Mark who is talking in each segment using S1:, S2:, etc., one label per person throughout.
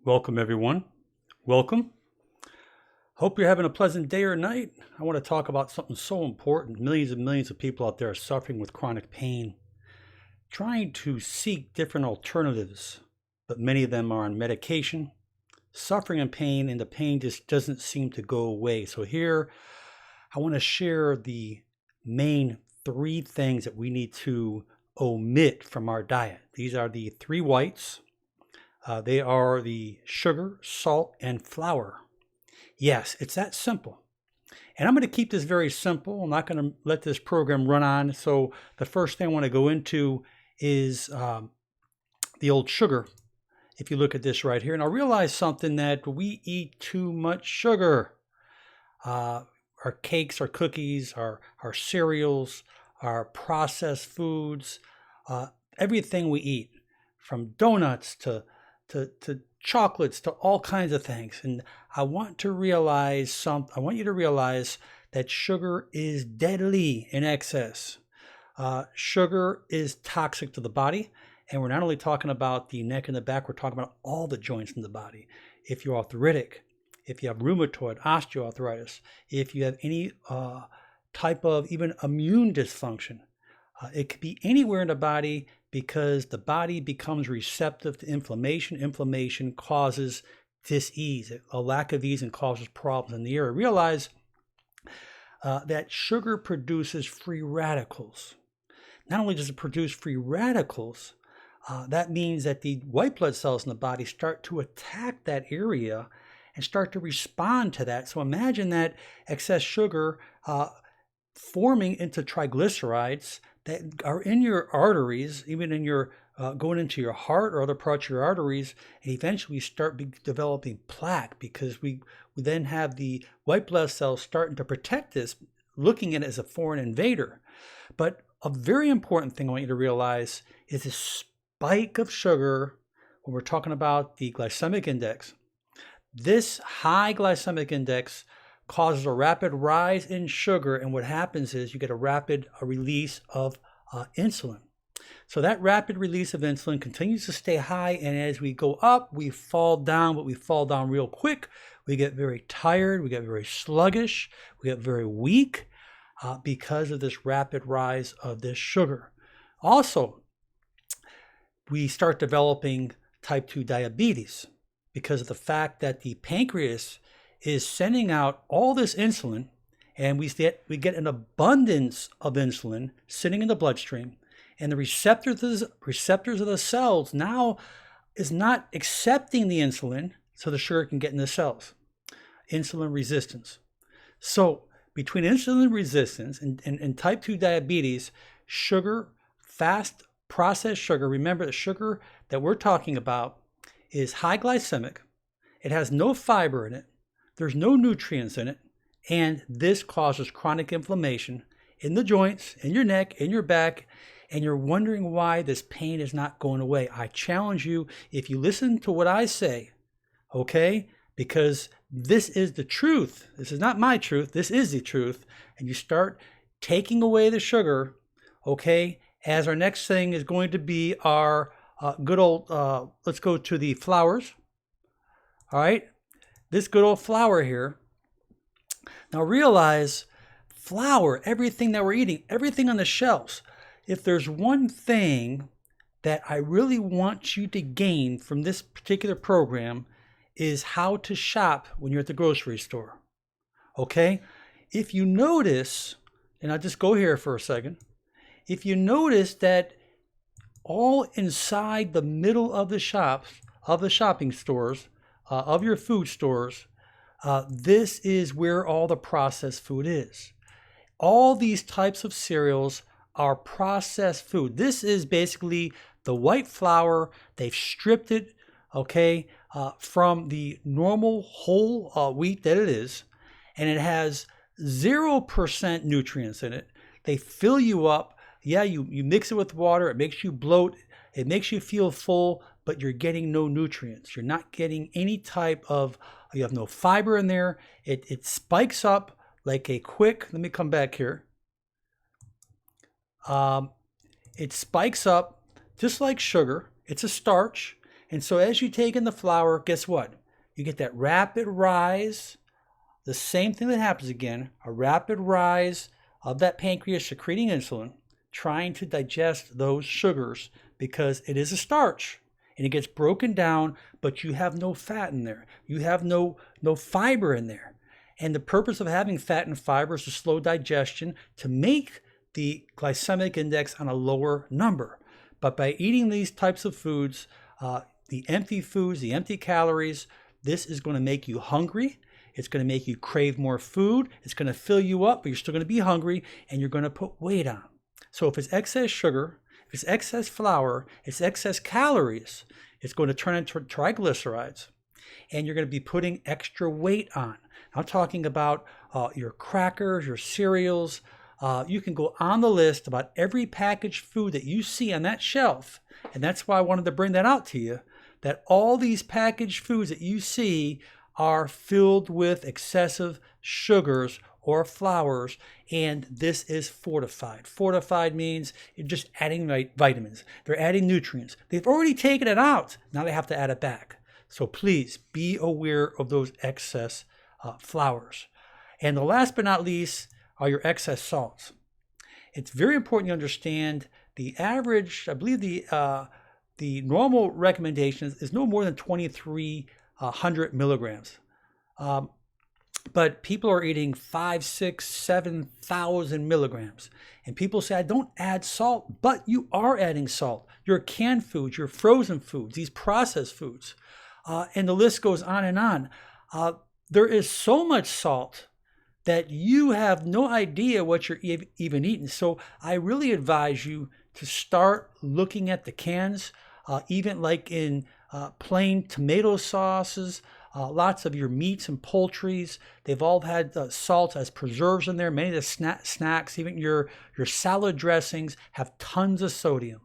S1: Welcome, everyone. Welcome. Hope you're having a pleasant day or night. I want to talk about something so important. Millions and millions of people out there are suffering with chronic pain, trying to seek different alternatives, but many of them are on medication, suffering in pain, and the pain just doesn't seem to go away. So here, I want to share the main three things that we need to omit from our diet. These are the three whites. They are the sugar, salt, and flour. Yes, it's that simple. And I'm going to keep this very simple. I'm not going to let this program run on. So the first thing I want to go into is the old sugar. If you look at this right here, and I realize something that we eat too much sugar. Our cakes, our cookies, our cereals, our processed foods, everything we eat, from donuts to chocolates to all kinds of things. And I want you to realize that sugar is deadly in excess. Sugar is toxic to the body. And we're not only talking about the neck and the back, we're talking about all the joints in the body. If you're arthritic, if you have rheumatoid, osteoarthritis, if you have any type of even immune dysfunction, it could be anywhere in the body, because the body becomes receptive to inflammation. Inflammation causes dis-ease, a lack of ease, and causes problems in the area. Realize that sugar produces free radicals. Not only does it produce free radicals, that means that the white blood cells in the body start to attack that area and start to respond to that. So imagine that excess sugar forming into triglycerides that are in your arteries, even in your going into your heart or other parts of your arteries, and eventually start developing plaque, because we then have the white blood cells starting to protect this, looking at it as a foreign invader. But a very important thing I want you to realize is the spike of sugar when we're talking about the glycemic index. This high glycemic index causes a rapid rise in sugar, and what happens is you get a rapid release of insulin. So that rapid release of insulin continues to stay high, and as we go up, we fall down, but we fall down real quick. We get very tired, we get very sluggish, we get very weak because of this rapid rise of this sugar. Also, we start developing type 2 diabetes because of the fact that the pancreas is sending out all this insulin, and we get an abundance of insulin sitting in the bloodstream, and the receptors of the cells now is not accepting the insulin, so the sugar can get in the cells. Insulin resistance. So between insulin resistance and type 2 diabetes, sugar, fast processed sugar, remember the sugar that we're talking about is high glycemic, it has no fiber in it, there's no nutrients in it, and this causes chronic inflammation in the joints, in your neck, in your back, and you're wondering why this pain is not going away. I challenge you, if you listen to what I say, okay, because this is the truth. This is not my truth. This is the truth. And you start taking away the sugar, okay, as our next thing is going to be our good old, let's go to the flours. All right, this good old flour here. Now realize flour, everything that we're eating, everything on the shelves. If there's one thing that I really want you to gain from this particular program, is how to shop when you're at the grocery store. Okay? If you notice, and I'll just go here for a second. If you notice that all inside the middle of the shops, of the shopping stores, of your food stores, this is where all the processed food is. All these types of cereals are processed food. This is basically the white flour. They've stripped it, okay, from the normal whole wheat that it is, and it has 0% nutrients in it. They fill you up. Yeah, you mix it with water. It makes you bloat. It makes you feel full, but you're getting no nutrients. You're not getting any type of, you have no fiber in there. It spikes up like a quick, let me come back here. It spikes up just like sugar. It's a starch, And so as you take in the flour, guess what? You get that rapid rise, the same thing that happens again, a rapid rise of that pancreas secreting insulin, trying to digest those sugars because it is a starch and it gets broken down, but you have no fat in there. You have no fiber in there. And the purpose of having fat and fiber is to slow digestion, to make the glycemic index on a lower number. But by eating these types of foods, the empty foods, the empty calories, this is going to make you hungry. It's going to make you crave more food. It's going to fill you up, but you're still going to be hungry, and you're going to put weight on. So if it's excess sugar, if it's excess flour, it's excess calories, it's going to turn into triglycerides, and you're going to be putting extra weight on. I'm talking about your crackers, your cereals. You can go on the list about every packaged food that you see on that shelf, and that's why I wanted to bring that out to you, that all these packaged foods that you see are filled with excessive sugars or flours, and this is fortified. Fortified means you're just adding vitamins. They're adding nutrients. They've already taken it out. Now they have to add it back. So please be aware of those excess flours. And the last but not least are your excess salts. It's very important you understand the average, I believe the normal recommendation is no more than 2,300 milligrams. But people are eating 5, 6, 7,000 milligrams. And people say, I don't add salt, but you are adding salt. Your canned foods, your frozen foods, these processed foods. And the list goes on and on. There is so much salt that you have no idea what you're even eating. So I really advise you to start looking at the cans, even like in plain tomato sauces, lots of your meats and poultries. They've all had salt as preserves in there. Many of the snacks, even your salad dressings have tons of sodium.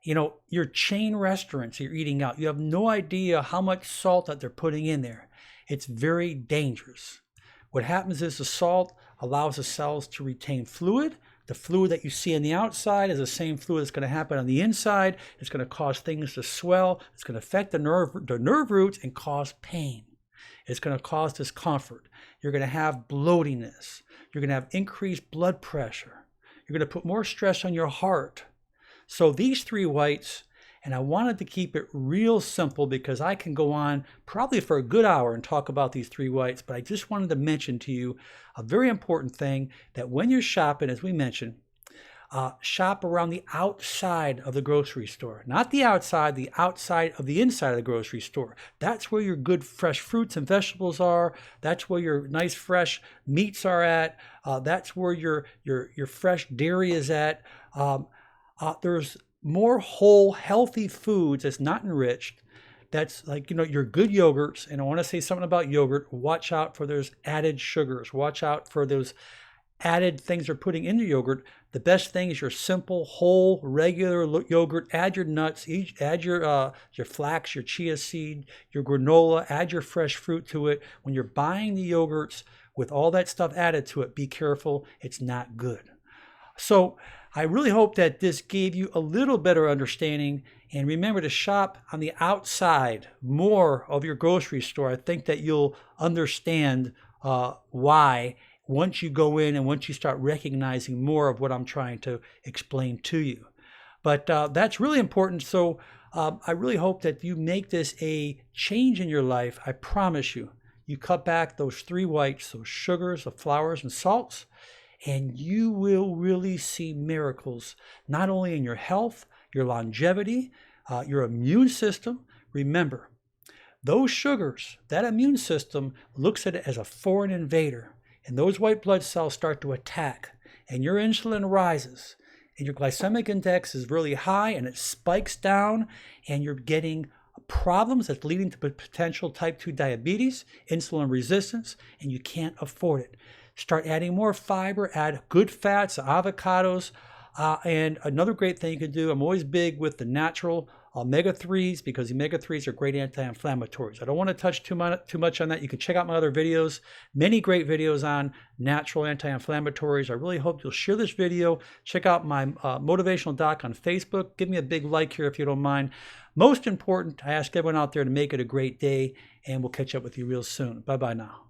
S1: Your chain restaurants you're eating out, you have no idea how much salt that they're putting in there. It's very dangerous. What happens is the salt allows the cells to retain fluid. The fluid that you see on the outside is the same fluid that's going to happen on the inside. It's going to cause things to swell. It's going to affect the nerve roots and cause pain. It's going to cause discomfort. You're going to have bloatiness. You're going to have increased blood pressure. You're going to put more stress on your heart. So these 3 whites, and I wanted to keep it real simple because I can go on probably for a good hour and talk about these 3 whites, but I just wanted to mention to you a very important thing, that when you're shopping, as we mentioned, shop around the outside of the grocery store. Not the outside of the inside of the grocery store. That's where your good fresh fruits and vegetables are. That's where your nice fresh meats are at. That's where your fresh dairy is at. There's more whole, healthy foods that's not enriched. That's like, your good yogurts. And I want to say something about yogurt. Watch out for those added sugars. Watch out for those added things they're putting into yogurt. The best thing is your simple, whole, regular yogurt. Add your nuts, add your flax, your chia seed, your granola, add your fresh fruit to it. When you're buying the yogurts with all that stuff added to it, be careful. It's not good. So I really hope that this gave you a little better understanding, and remember to shop on the outside more of your grocery store. I think that you'll understand why once you go in and once you start recognizing more of what I'm trying to explain to you. But that's really important. So I really hope that you make this a change in your life. I promise you, you cut back those 3 whites, those sugars, the flours and salts, and you will really see miracles, not only in your health, your longevity, your immune system. Remember, those sugars, that immune system looks at it as a foreign invader, and those white blood cells start to attack, and your insulin rises, and your glycemic index is really high, and it spikes down, and you're getting problems that's leading to potential type 2 diabetes, insulin resistance, and you can't afford it. Start adding more fiber, add good fats, avocados, and another great thing you can do, I'm always big with the natural omega-3s, because omega-3s are great anti-inflammatories. I don't want to touch too much on that. You can check out my other videos, many great videos on natural anti-inflammatories. I really hope you'll share this video. Check out my motivational doc on Facebook. Give me a big like here if you don't mind. Most important, I ask everyone out there to make it a great day, and we'll catch up with you real soon. Bye-bye now.